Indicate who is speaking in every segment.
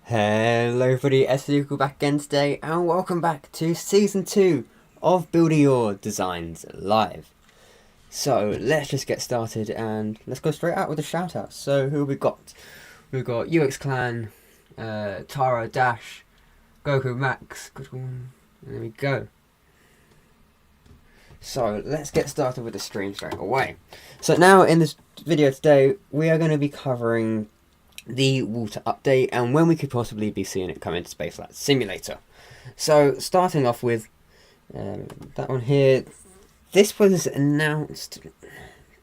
Speaker 1: Hello everybody, SDucal back again today, and welcome back to Season 2 of Building Your Designs Live. So, let's just get started and let's go straight out with the shoutouts. So, who have we got? We've got UX Clan, Tara, Dash, Goku, Max, and there we go. So, let's get started with the stream straight away. So now, in this video today, we are going to be covering the water update and when we could possibly be seeing it come into Spaceflight Simulator. So starting off with that one here, this was announced,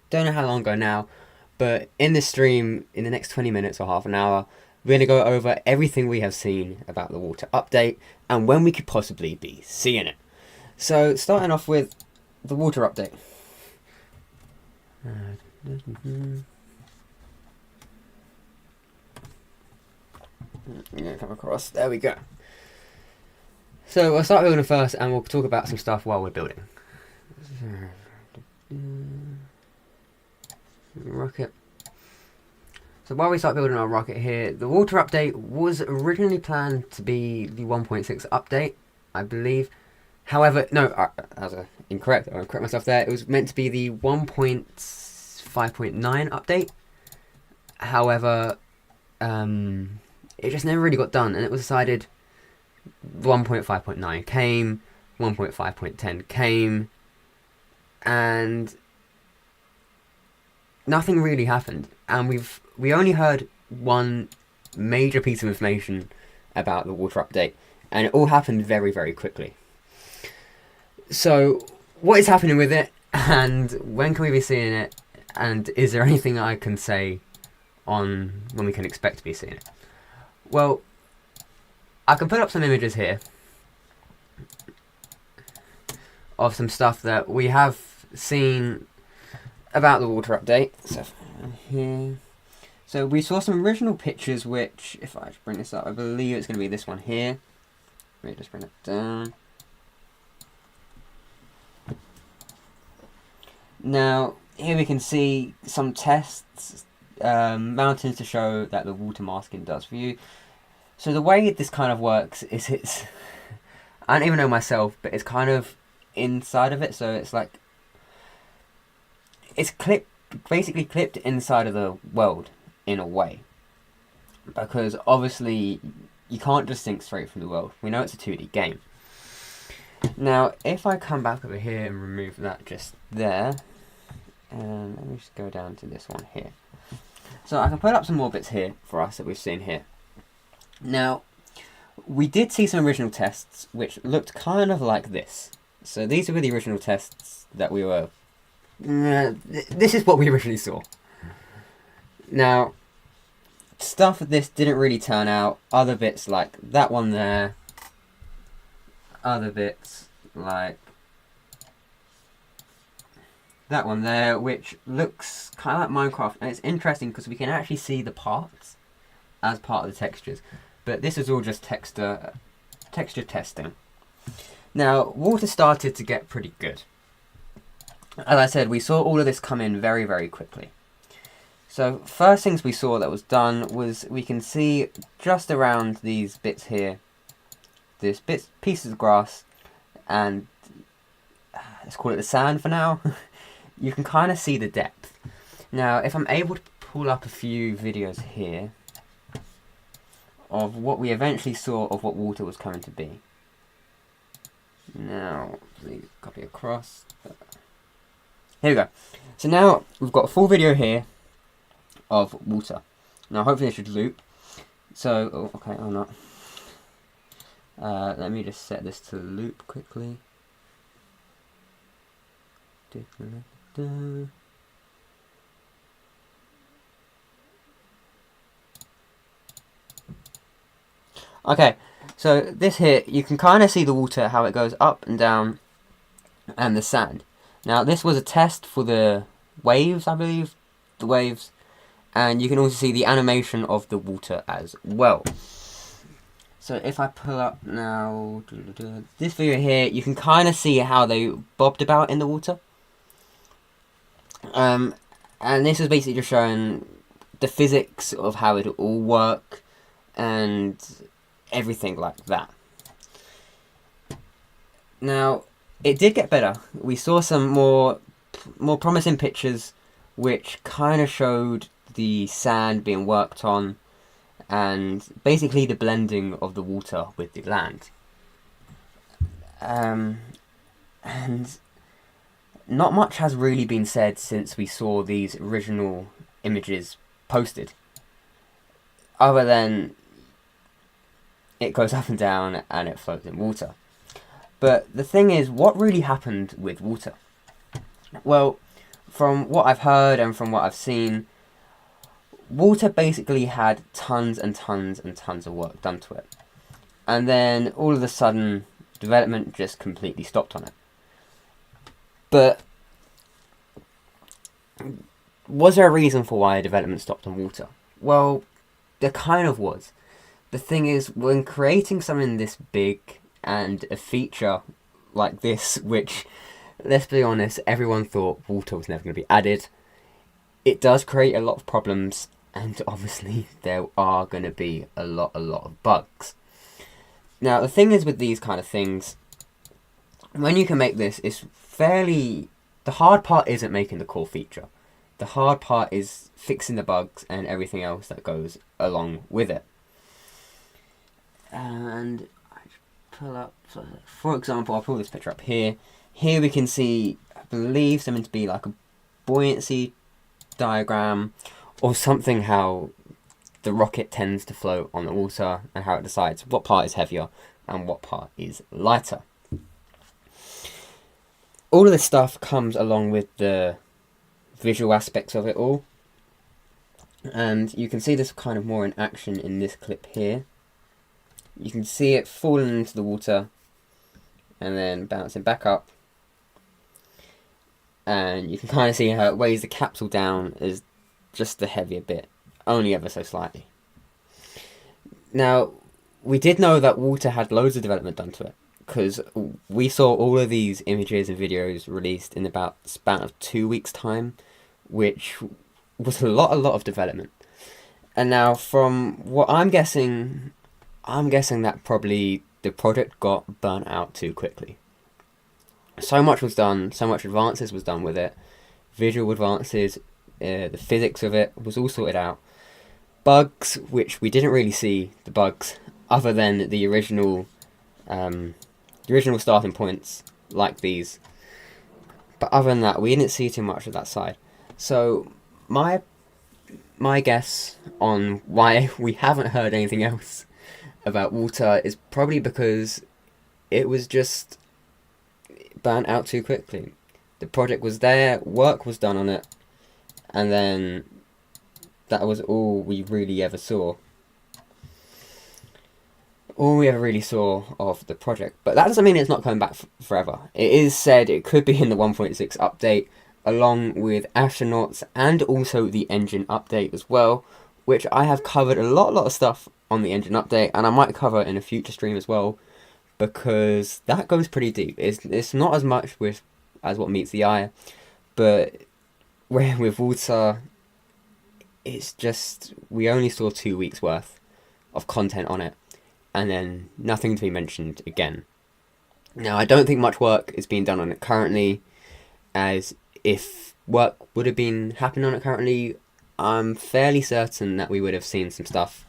Speaker 1: don't know how long ago now, but in this stream, in the next 20 minutes or half an hour, we're going to go over everything we have seen about the water update and when we could possibly be seeing it. So starting off with the water update. Come across. There we go. So we'll start building first, and we'll talk about some stuff while we're building. Rocket. So while we start building our rocket here, the water update was originally planned to be the 1.6 update, I believe. However, no, that was incorrect. I'll correct myself there. It was meant to be the 1.5.9 update. However, it just never really got done, and it was decided 1.5.9 came, 1.5.10 came, and nothing really happened. And we only heard one major piece of information about the water update, and it all happened very, very quickly. So, what is happening with it, and when can we be seeing it, and is there anything I can say on when we can expect to be seeing it? Well, I can put up some images here of some stuff that we have seen about the water update. So here, so we saw some original pictures, which, if I bring this up, I believe it's going to be this one here. Let me just bring it down. Now, here we can see some tests, mountains to show that the water masking does for you. So the way this kind of works is I don't even know myself, but it's kind of inside of it, so it's like, it's basically clipped inside of the world in a way. Because obviously, you can't just think straight from the world. We know it's a 2D game. Now, if I come back over here and remove that just there, and let me just go down to this one here. So I can put up some more bits here for us that we've seen here. Now, we did see some original tests which looked kind of like this. So these were the original tests that we were... this is what we originally saw. Now, stuff of this didn't really turn out. Other bits like that one there. Other bits like that one there, which looks kind of like Minecraft. And it's interesting because we can actually see the parts as part of the textures. But this is all just texture testing. Now, water started to get pretty good. As I said, we saw all of this come in very, very quickly. So, first things we saw that was done was we can see just around these bits here, this pieces of grass, and let's call it the sand for now. You can kind of see the depth. Now, if I'm able to pull up a few videos here of what we eventually saw of what water was coming to be. Now, please copy across. Here we go. So now we've got a full video here of water. Now hopefully it should loop. So, oh, okay, or not. Let me just set this to loop quickly. Okay, so this here, you can kind of see the water, how it goes up and down, and the sand. Now, this was a test for the waves, I believe, the waves, and you can also see the animation of the water as well. So if I pull up now, this video here, you can kind of see how they bobbed about in the water. And this is basically just showing the physics of how it all work, and everything like that. Now, it did get better. We saw some more promising pictures, which kind of showed the sand being worked on, and basically the blending of the water with the land. And not much has really been said since we saw these original images posted, other than it goes up and down and it floats in water. But the thing is, what really happened with water? Well, from what I've heard and from what I've seen, water basically had tons and tons and tons of work done to it. And then all of a sudden, development just completely stopped on it. But was there a reason for why development stopped on water? Well, there kind of was. The thing is, when creating something this big and a feature like this, which, let's be honest, everyone thought water was never going to be added, it does create a lot of problems, and obviously there are going to be a lot of bugs. Now, the thing is with these kind of things, when you can make this, it's fairly... The hard part isn't making the core feature. The hard part is fixing the bugs and everything else that goes along with it. And I pull up, for example, I'll pull this picture up here. Here we can see, I believe, something to be like a buoyancy diagram or something, how the rocket tends to float on the water and how it decides what part is heavier and what part is lighter. All of this stuff comes along with the visual aspects of it all. And you can see this kind of more in action in this clip here. You can see it falling into the water and then bouncing back up. And you can kind of see how it weighs the capsule down as just the heavier bit, only ever so slightly. Now, we did know that water had loads of development done to it, because we saw all of these images and videos released in about a span of 2 weeks' time, which was a lot of development. And now, from what I'm guessing that probably the project got burnt out too quickly. So much was done, so much advances was done with it, visual advances, the physics of it was all sorted out. Bugs, which we didn't really see the bugs, other than the original starting points, like these. But other than that, we didn't see too much of that side. So, my guess on why we haven't heard anything else about water is probably because it was just burnt out too quickly. The project was there, work was done on it, and then that was all we really ever saw. All we ever really saw of the project. But that doesn't mean it's not coming back forever. It is said it could be in the 1.6 update, along with astronauts and also the engine update as well, which I have covered a lot of stuff on the engine update, and I might cover in a future stream as well, because that goes pretty deep. It's not as much as what meets the eye, but with water, it's just, we only saw 2 weeks worth of content on it, and then nothing to be mentioned again. Now, I don't think much work is being done on it currently, as if work would have been happening on it currently, I'm fairly certain that we would have seen some stuff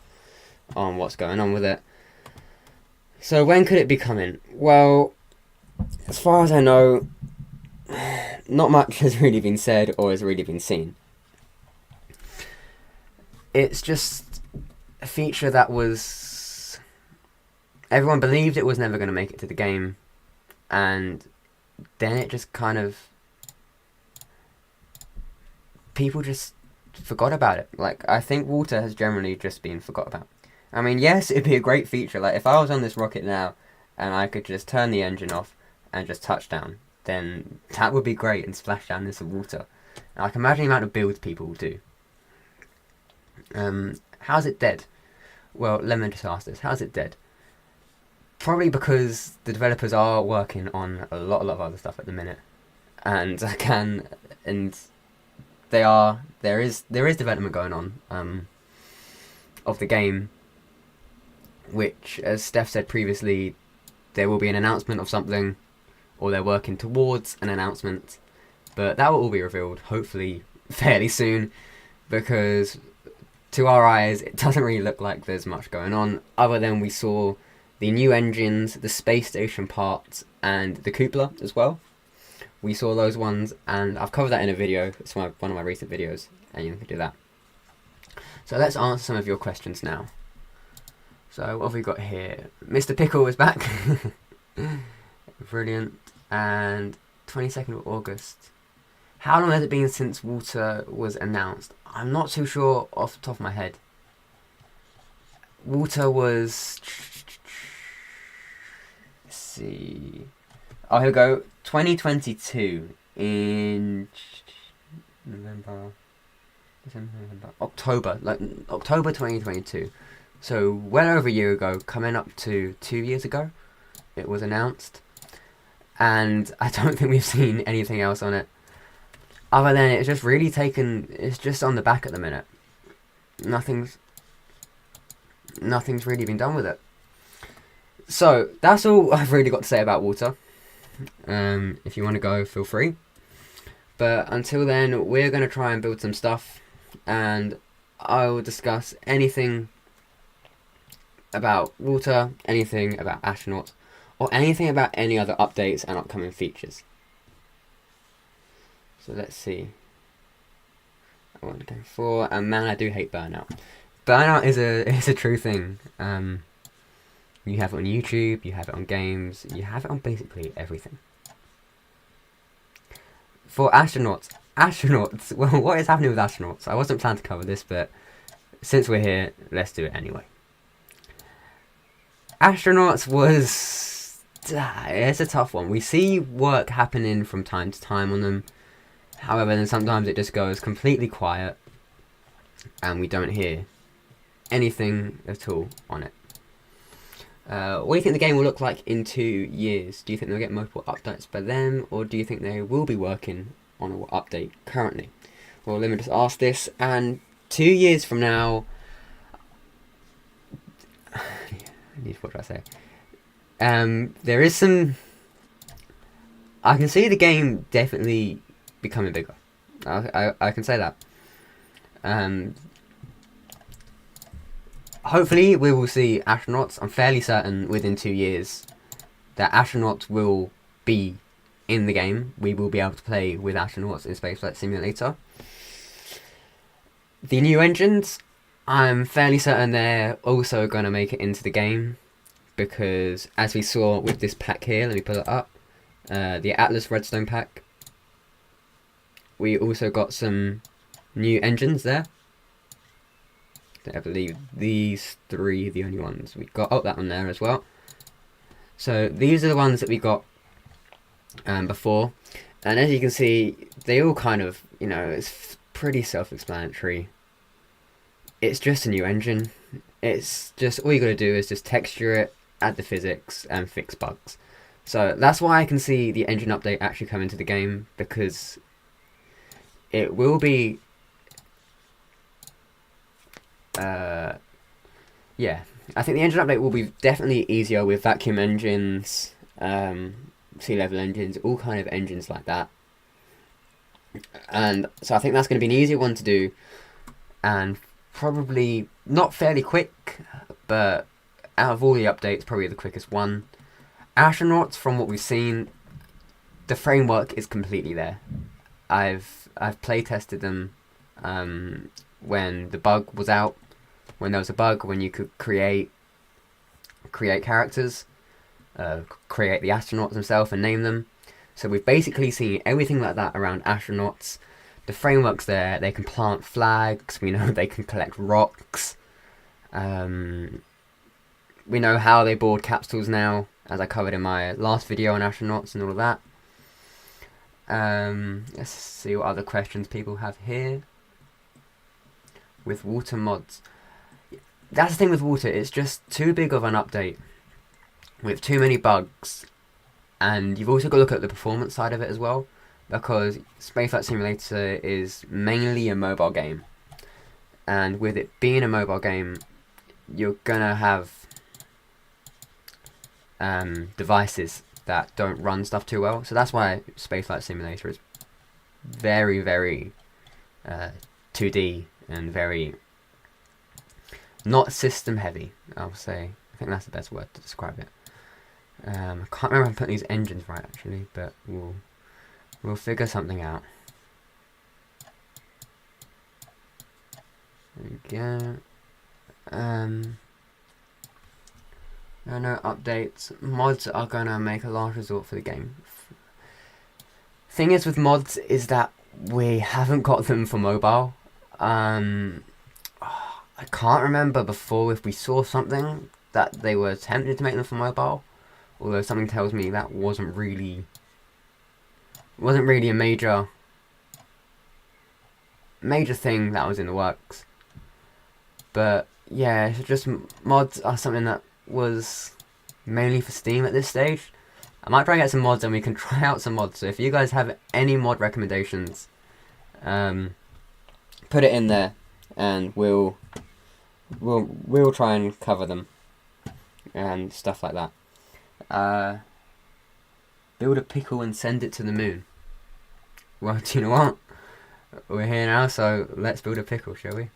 Speaker 1: on what's going on with it. So when could it be coming? Well, as far as I know, not much has really been said or has really been seen. It's just a feature that was... everyone believed it was never going to make it to the game, and then it just kind of... people just forgot about it. Like, I think water has generally just been forgot about. I mean, yes, it'd be a great feature. Like, if I was on this rocket now and I could just turn the engine off and just touch down, then that would be great and splash down into water. And I can imagine the amount of builds people will do. How's it dead? Well, let me just ask this. How's it dead? Probably because the developers are working on a lot of other stuff at the minute. And there is development going on of the game. which, as Steph said previously, there will be an announcement of something, or they're working towards an announcement, but that will all be revealed hopefully fairly soon, because to our eyes it doesn't really look like there's much going on, other than we saw the new engines, the space station parts, and the cupola as well. We saw those ones, and I've covered that in a video. It's one of my recent videos, and you can do that. So let's answer some of your questions now. So what have we got here? Mr. Pickle is back. Brilliant. And 22nd of August. How long has it been since Water was announced? I'm not too sure off the top of my head. Water was... Let's see... Oh, here we go. 2022 in October, like October 2022. So well over a year ago, coming up to 2 years ago, it was announced, and I don't think we've seen anything else on it, other than it's just really taken. It's just on the back at the minute. Nothing's really been done with it. So that's all I've really got to say about Water. If you want to go, feel free. But until then, we're going to try and build some stuff, and I will discuss anything about Water, anything about Astronauts, or anything about any other updates and upcoming features. So let's see. I want to go for, and man, I do hate Burnout. Burnout is a true thing. You have it on YouTube, you have it on games, you have it on basically everything. For Astronauts, well, what is happening with Astronauts? I wasn't planning to cover this, but since we're here, let's do it anyway. Astronauts was... it's a tough one. We see work happening from time to time on them, however, then sometimes it just goes completely quiet, and we don't hear anything at all on it. What do you think the game will look like in 2 years? Do you think they'll get multiple updates by then, or do you think they will be working on an update currently? Well, let me just ask this, and 2 years from now... what do I say? There is some... I can see the game definitely becoming bigger. I can say that. Hopefully we will see Astronauts. I'm fairly certain within 2 years that Astronauts will be in the game. We will be able to play with Astronauts in Spaceflight Simulator. The new engines, I'm fairly certain they're also going to make it into the game, because as we saw with this pack here, let me pull it up, the Atlas Redstone pack, we also got some new engines there. I believe these three are the only ones we got. Oh, that one there as well. So these are the ones that we got before, and as you can see, they all kind of, you know, it's pretty self-explanatory. It's just a new engine. It's just, all you got to do is just texture it, add the physics, and fix bugs. So that's why I can see the engine update actually come into the game, because it will be... yeah, I think the engine update will be definitely easier with vacuum engines, sea level engines, all kind of engines like that. And so I think that's going to be an easier one to do, and probably not fairly quick, but out of all the updates, probably the quickest one. Astronauts, from what we've seen, the framework is completely there. I've play tested them when the bug was out. When there was a bug, when you could create characters, create the astronauts themselves and name them. So we've basically seen everything like that around Astronauts. The framework's there. They can plant flags. We know they can collect rocks. We know how they board capsules now, as I covered in my last video on Astronauts and all of that. Let's see what other questions people have here. With Water mods. That's the thing with Water, it's just too big of an update with too many bugs, and you've also got to look at the performance side of it as well, because Spaceflight Simulator is mainly a mobile game, and with it being a mobile game, you're gonna have devices that don't run stuff too well. So that's why Spaceflight Simulator is very, very 2D and very not system heavy, I'll say. I think that's the best word to describe it. I can't remember if I'm putting these engines right actually, but we'll figure something out. There we go. No updates. Mods are gonna make a last resort for the game. Thing is with mods is that we haven't got them for mobile. I can't remember before if we saw something that they were attempting to make them for mobile, although something tells me that wasn't really a major thing that was in the works. But yeah, it's just mods are something that was mainly for Steam at this stage. I might try and get some mods and we can try out some mods. So if you guys have any mod recommendations, put it in there and we'll try and cover them and stuff like that. Build a pickle and send it to the moon. Well, do you know what? We're here now, so let's build a pickle, shall we?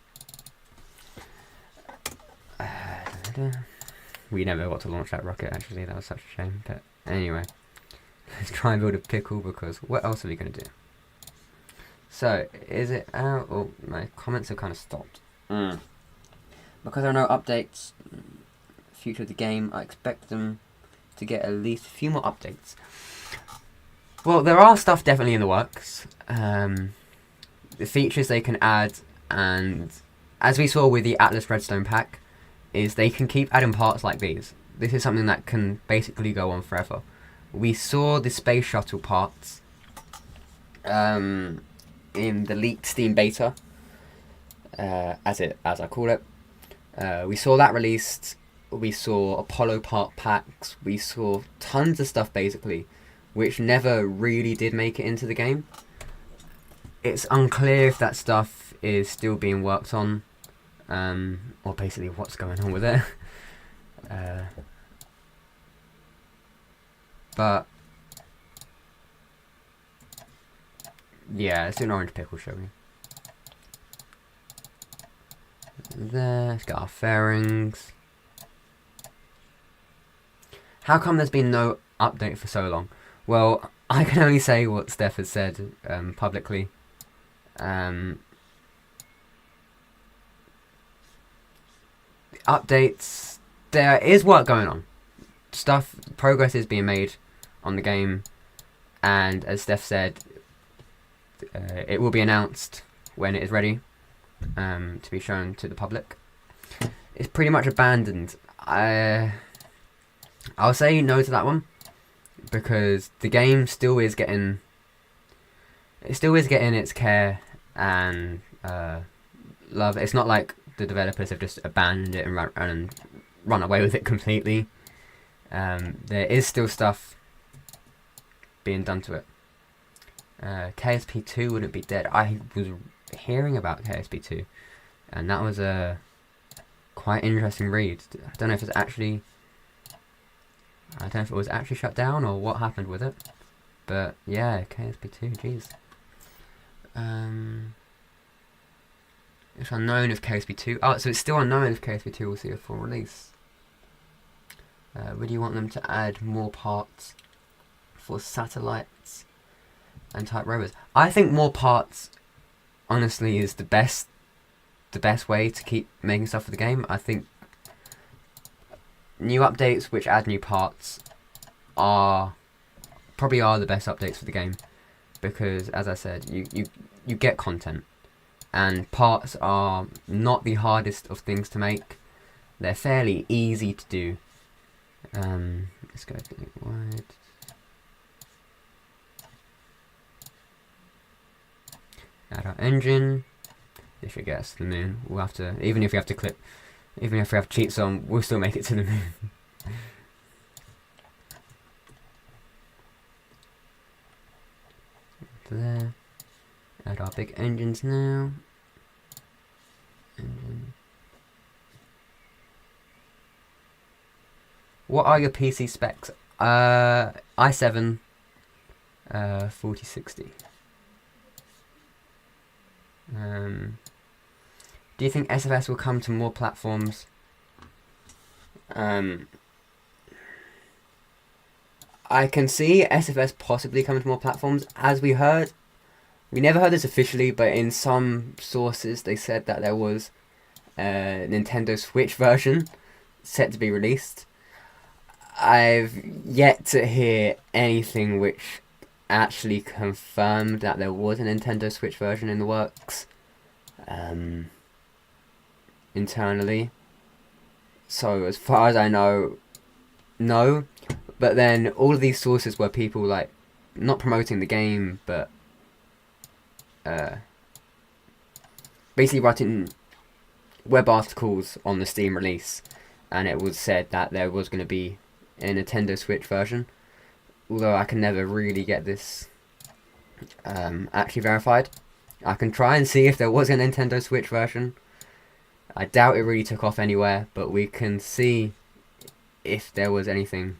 Speaker 1: We never got to launch that rocket, actually. That was such a shame. But anyway, let's try and build a pickle, because what else are we going to do? So, is it out? Oh, my comments have kind of stopped. Because there are no updates, future of the game, I expect them to get at least a few more updates. Well, there are stuff definitely in the works. The features they can add, and as we saw with the Atlas Redstone pack, is they can keep adding parts like these. This is something that can basically go on forever. We saw the space shuttle parts in the leaked Steam beta, as I call it. We saw that released. We saw Apollo part packs. We saw tons of stuff basically, which never really did make it into the game. It's unclear if that stuff is still being worked on, or basically what's going on with it. But yeah, let's do an orange pickle, shall we? There, let's get our fairings. How come there's been no update for so long? Well, I can only say what Steph has said publicly. Updates, there is work going on. Progress is being made on the game, and as Steph said, it will be announced when it is ready to be shown to the public. It's pretty much abandoned. I'll say no to that one, because the game still is getting its care and love. It's not like the developers have just abandoned it and run away with it completely. There is still stuff being done to it. KSP2 wouldn't be dead. I was hearing about KSP2, and that was a quite interesting read. I don't know if it was actually shut down or what happened with it, but yeah, KSP2, jeez. It's unknown if KSP2. Oh, so it's still unknown if KSP2 will see a full release. Would you want them to add more parts for satellites and type rovers? I think more parts, honestly, is the best way to keep making stuff for the game. I think new updates which add new parts probably are the best updates for the game, because as I said, you get content, and parts are not the hardest of things to make. They're fairly easy to do. Let's go wide. Add our engine. This should get us to the moon. We'll have to, even if we have cheats on, we'll still make it to the moon. There. Add our big engines now. Engine. What are your PC specs? i7 4060. Do you think SFS will come to more platforms? I can see SFS possibly coming to more platforms. As we heard, we never heard this officially, but in some sources they said that there was a Nintendo Switch version set to be released. I've yet to hear anything which actually confirmed that there was a Nintendo Switch version in the works internally. So as far as I know, no. But then all of these sources were people like not promoting the game, but basically writing web articles on the Steam release, and it was said that there was going to be a Nintendo Switch version. Although I can never really get this actually verified. I can try and see if there was a Nintendo Switch version. I doubt it really took off anywhere, but we can see if there was anything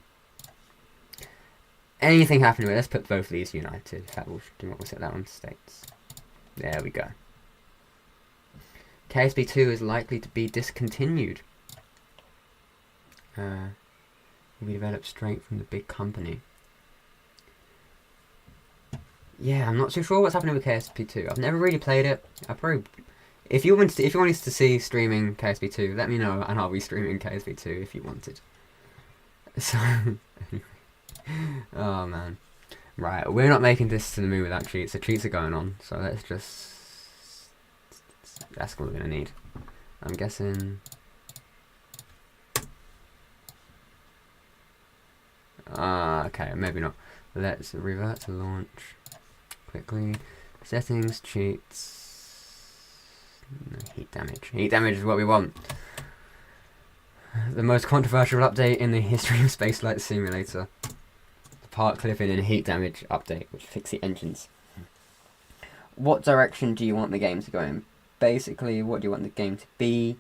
Speaker 1: happening with it. Let's put both of these united. In fact, we'll set that on states. There we go. KSP2 is likely to be discontinued. Will be developed straight from the big company. Yeah, I'm not too sure what's happening with KSP2. I've never really played it. I probably, if you wanted to see streaming KSP2, let me know, and I'll be streaming KSP2 if you wanted. So, oh man, right, we're not making this to the moon without cheats. The cheats are going on, so let's just. That's what we're gonna need. I'm guessing. Okay, maybe not. Let's revert to launch quickly. Settings, cheats. No, heat damage. Heat damage is what we want. The most controversial update in the history of Spaceflight Simulator. The part clipping and heat damage update, which fix the engines. What direction do you want the game to go in? Basically, what do you want the game to be?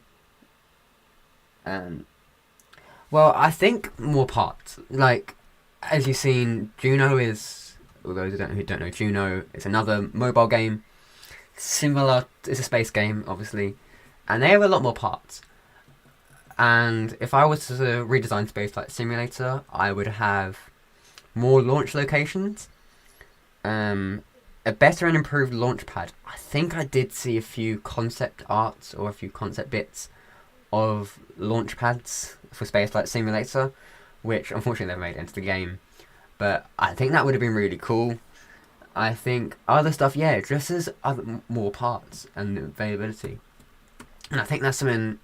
Speaker 1: Well, I think more parts. Like, as you've seen, Juno is, for those who don't know, Juno is another mobile game. Similar, it's a space game, obviously. And they have a lot more parts. And if I was to redesign Spaceflight Simulator, I would have more launch locations. A better and improved launch pad. I think I did see a few concept arts or a few concept bits of launch pads for Spaceflight Simulator, which unfortunately never made it into the game. But I think that would have been really cool. I think other stuff, yeah, just as more parts and availability. And I think that's something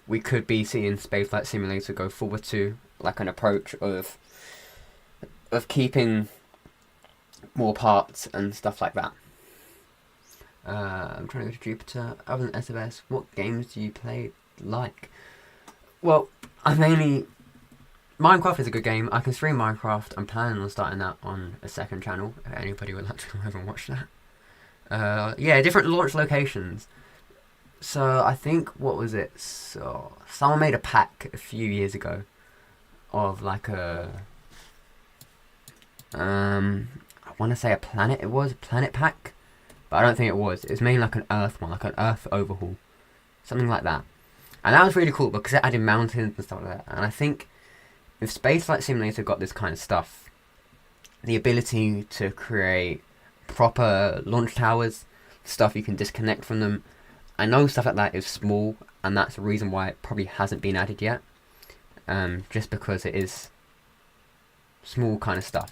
Speaker 1: we could be seeing Spaceflight Simulator go forward to, like an approach of keeping more parts and stuff like that. I'm trying to go to Jupiter. Other than SFS, what games do you play like? Well, Minecraft is a good game. I can stream Minecraft. I'm planning on starting that on a second channel, if anybody would like to come over and watch that. Yeah, different launch locations. So, I think, what was it? So, someone made a pack a few years ago of like a... I want to say a planet. It was a planet pack, but I don't think it was. It was mainly like an Earth one, like an Earth overhaul, something like that. And that was really cool because it added mountains and stuff like that. And I think if Spaceflight Simulator got this kind of stuff, the ability to create proper launch towers, stuff you can disconnect from them, I know stuff like that is small, and that's the reason why it probably hasn't been added yet. Just because it is small kind of stuff.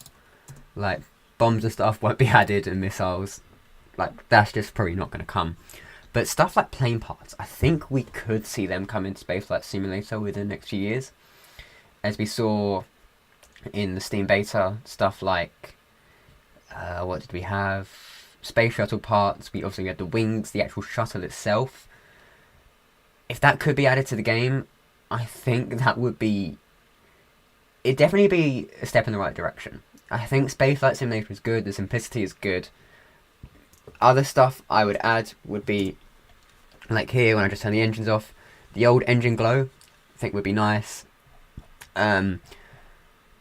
Speaker 1: Like, bombs and stuff won't be added, and missiles. Like, that's just probably not going to come. But stuff like plane parts, I think we could see them come into Spaceflight Simulator within the next few years. As we saw in the Steam beta, stuff like, what did we have? Space shuttle parts. We obviously had the wings, the actual shuttle itself. If that could be added to the game, I think that would be... It'd definitely be a step in the right direction. I think Spaceflight Simulator is good, the simplicity is good. Other stuff I would add would be, like here when I just turn the engines off, the old engine glow, I think would be nice.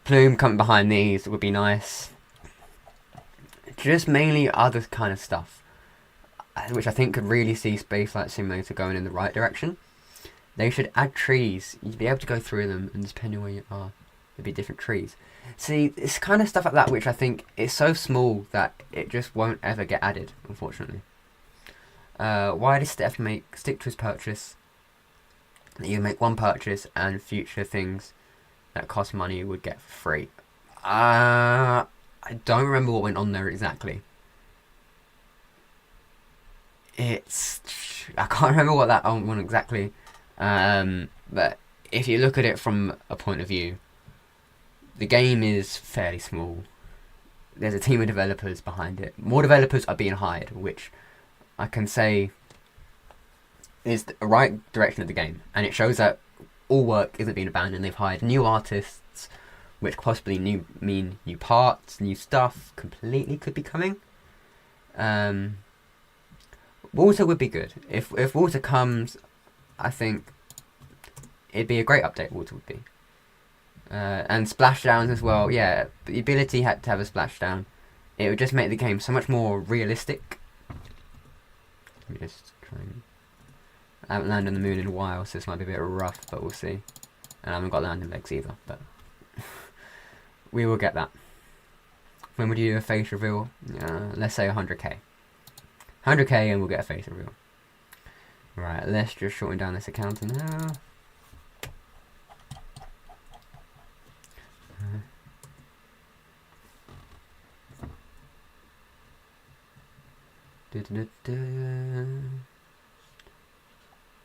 Speaker 1: Plume coming behind these would be nice. Just mainly other kind of stuff, which I think could really see Spaceflight Simulator going in the right direction. They should add trees. You'd be able to go through them, and depending where you are, there'd be different trees. See, it's kind of stuff like that which I think is so small that it just won't ever get added, unfortunately. Why does Steph stick to his purchase? You make one purchase, and future things that cost money would get for free. I don't remember what went on there exactly. I can't remember what that one exactly. But if you look at it from a point of view, the game is fairly small. There's a team of developers behind it. More developers are being hired, which I can say is the right direction of the game. And it shows that all work isn't being abandoned. They've hired new artists, which possibly mean new parts, new stuff completely could be coming. Water would be good. If water comes, I think it'd be a great update, water would be. And splashdowns as well, yeah. The ability had to have a splashdown. It would just make the game so much more realistic. Let me just try and... I haven't landed on the moon in a while, so this might be a bit rough, but we'll see. And I haven't got landing legs either, but... we will get that. When would you do a face reveal? Let's say 100k. 100k and we'll get a face reveal. Right, let's just shorten down this account now.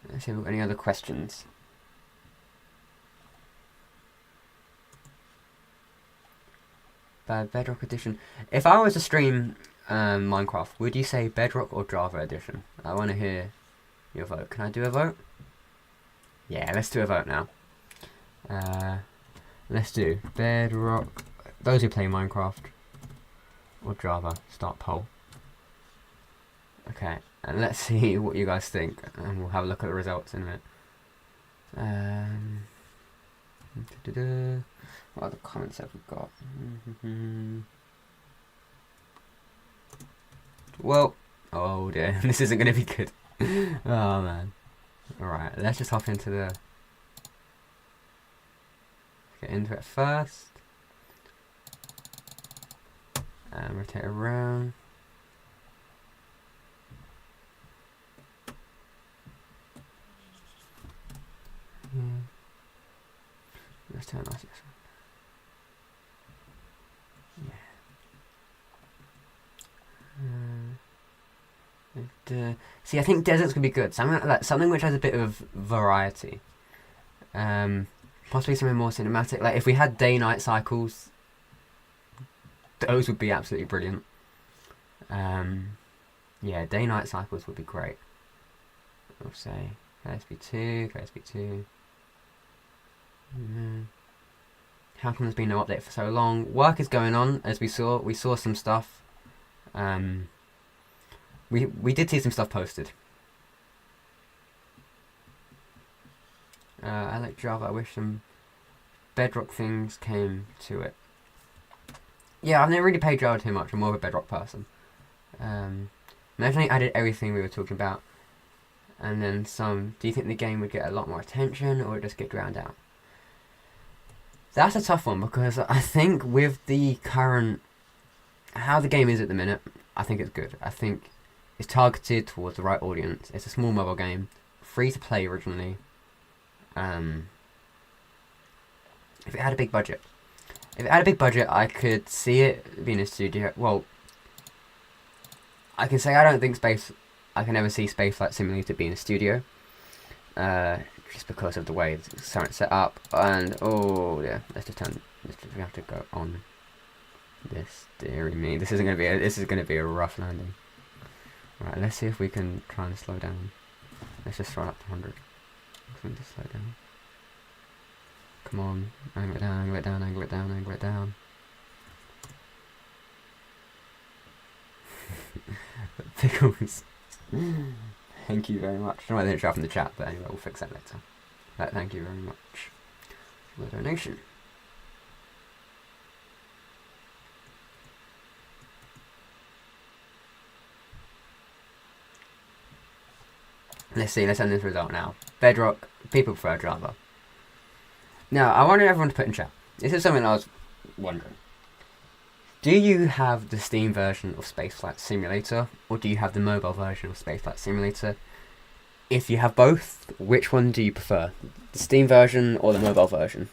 Speaker 1: Let's see if we've got any other questions. Bedrock Edition. If I was to stream Minecraft, would you say Bedrock or Java Edition? I want to hear your vote. Can I do a vote? Yeah, let's do a vote now. Let's do Bedrock. Those who play Minecraft or Java. Start poll. Okay, and let's see what you guys think, and we'll have a look at the results in a minute. What other comments have we got? Well, oh dear, this isn't going to be good. Oh man. Alright, let's just hop into the... Get into it first. And rotate around. Let's turn off this one. Yeah. See, I think deserts could be good. Something like that, something which has a bit of variety. Possibly something more cinematic. Like if we had day-night cycles, those would be absolutely brilliant. Yeah, day-night cycles would be great. I'll say KSP2. How come there's been no update for so long? Work is going on, as we saw. We saw some stuff. We did see some stuff posted. I like Java. I wish some Bedrock things came to it. Yeah, I've never really played Java too much. I'm more of a Bedrock person. Imagine they added everything we were talking about, and then some. Do you think the game would get a lot more attention, or just get drowned out? That's a tough one, because I think with the current... how the game is at the minute, I think it's good. I think it's targeted towards the right audience. It's a small mobile game, free to play originally. If it had a big budget. I could see it being a studio. Well, I can say I don't think I can never see Spaceflight Simulator being a studio. Just because of the way it's set up, and oh yeah, we have to go on this. Dearie me, this is gonna be a rough landing. Right, let's see if we can try and slow down. Let's just throw it up to 100. We need to slow down. Come on, angle it down. Pickles. Thank you very much. I don't know why they didn't show up in the chat, but anyway, we'll fix that later. Thank you very much. for the donation. Let's see, let's end this result now. Bedrock, people prefer Java. Now, I wanted everyone to put in chat. This is something I was wondering. Do you have the Steam version of Spaceflight Simulator, or do you have the mobile version of Spaceflight Simulator? If you have both, which one do you prefer? The Steam version or the mobile version?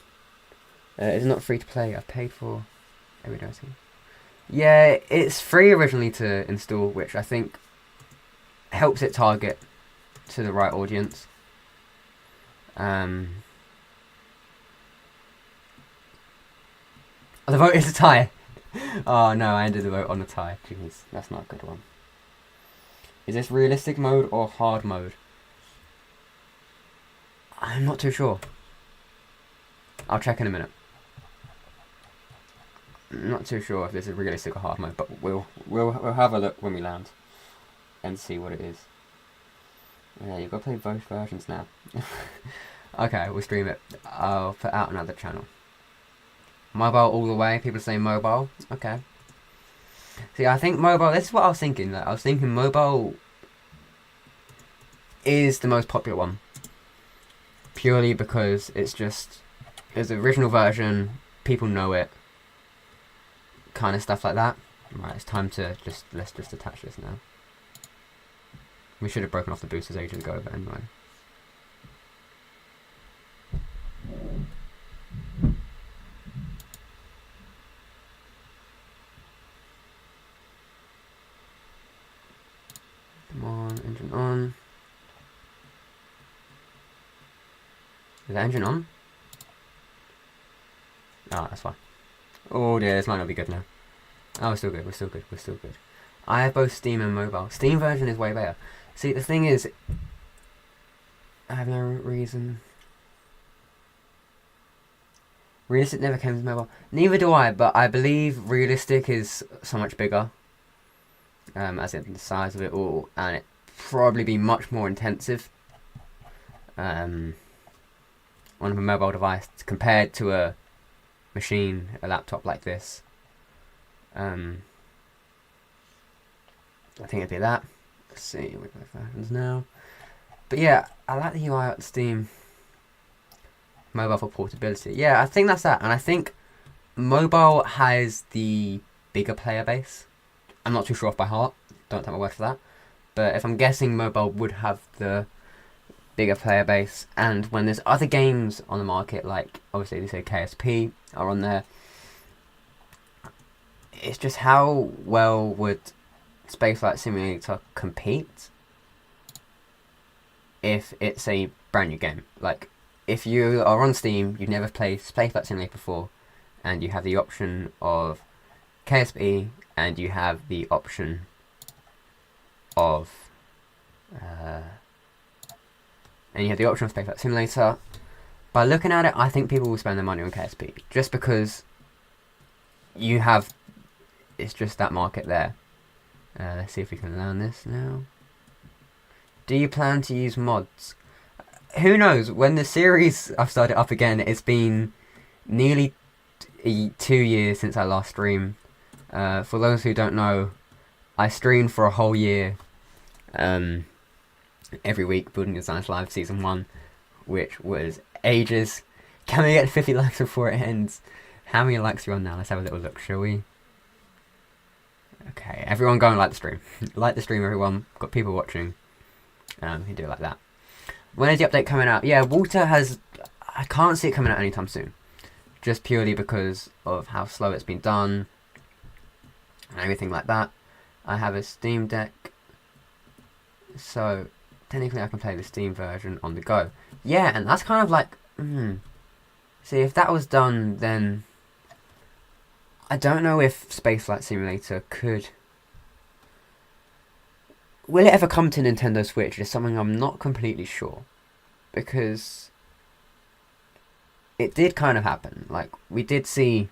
Speaker 1: It's not free to play. I've paid for every day. Yeah, it's free originally to install, which I think helps it target to the right audience. The vote is a tie. Oh no, I ended the vote on a tie. Jeez, that's not a good one. Is this realistic mode or hard mode? I'm not too sure. I'll check in a minute. I'm not too sure if this is realistic or hard mode, but we'll have a look when we land and see what it is. Yeah, you've got to play both versions now. Okay, we'll stream it. I'll put out another channel. Mobile all the way. People say mobile. Okay. See, I think mobile. This is what I was thinking. Like, I was thinking mobile is the most popular one, purely because it's the original version. People know it. Kind of stuff like that. Right, it's time to let's just attach this now. We should have broken off the boosters ages ago, but anyway. Come on, engine on. Is the engine on? Oh, that's fine. Oh dear, this might not be good now. Oh, we're still good, we're still good, we're still good. I have both Steam and mobile. Steam version is way better. See, the thing is, I have no reason. Realistic never came to mobile. Neither do I, but I believe Realistic is so much bigger. As in the size of it all, and it probably be much more intensive on a mobile device compared to a machine, a laptop like this. I think it'd be that. Let's see, we both versions now. But yeah, I like the UI at Steam. Mobile for portability. Yeah, I think that's that. And I think mobile has the bigger player base. I'm not too sure off by heart. Don't take my word for that. But if I'm guessing, mobile would have the bigger player base. And when there's other games on the market, like obviously they say KSP are on there, it's just how well would Spaceflight Simulator compete if it's a brand new game. Like, if you are on Steam, you've never played Spaceflight Simulator before, and you have the option of KSP, and you have the option of Spaceflight Simulator. By looking at it, I think people will spend their money on KSP just because it's just that market there. Let's see if we can learn this now. Do you plan to use mods? Who knows? When the series I've started up again, it's been nearly 2 years since I last streamed. For those who don't know, I streamed for a whole year, every week, Building Designs Live Season 1, which was ages. Can we get 50 likes before it ends? How many likes are you on now? Let's have a little look, shall we? Okay, everyone go and like the stream. Like the stream, everyone. Got people watching. You do it like that. When is the update coming out? Yeah, Water has... I can't see it coming out anytime soon. Just purely because of how slow it's been done. And everything like that. I have a Steam Deck. So, technically I can play the Steam version on the go. Yeah, and that's kind of like... See, if that was done, then... I don't know if Spaceflight Simulator could... Will it ever come to Nintendo Switch? Is something I'm not completely sure. Because... it did kind of happen. Like, we did see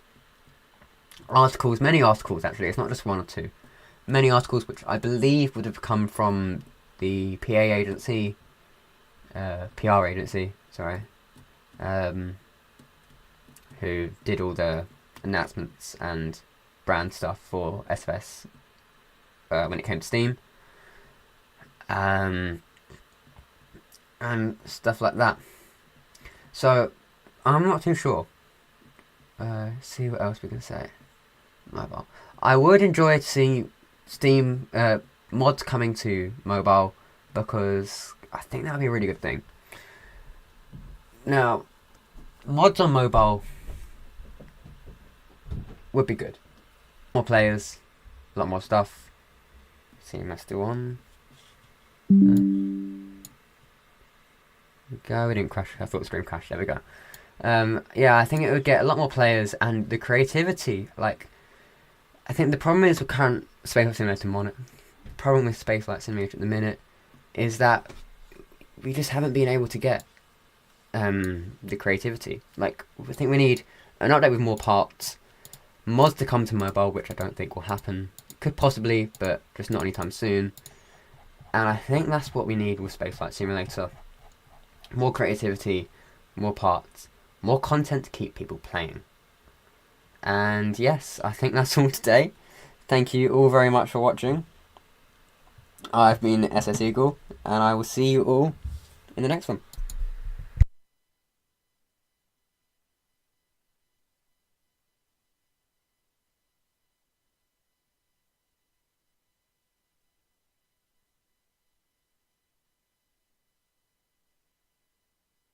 Speaker 1: articles, many articles actually, it's not just one or two. Many articles which I believe would have come from the PR agency, sorry. who did all the announcements and brand stuff for SFS when it came to Steam. And stuff like that. So, I'm not too sure. See what else we can say. Mobile. I would enjoy to see Steam mods coming to mobile, because I think that would be a really good thing. Now, mods on mobile would be good. More players, a lot more stuff. CMS still on. There we go. We didn't crash. I thought the stream crashed. There we go. Yeah, I think it would get a lot more players, and the creativity. Like, I think the problem is with current Spaceflight Simulator monitor. The problem with Spaceflight Simulator at the minute is that we just haven't been able to get the creativity. Like, I think we need an update with more parts, mods to come to mobile, which I don't think will happen. Could possibly, but just not anytime soon. And I think that's what we need with Spaceflight Simulator. More creativity, more parts, more content to keep people playing. And yes, I think that's all today. Thank you all very much for watching. I've been SS Eagle, and I will see you all in the next one.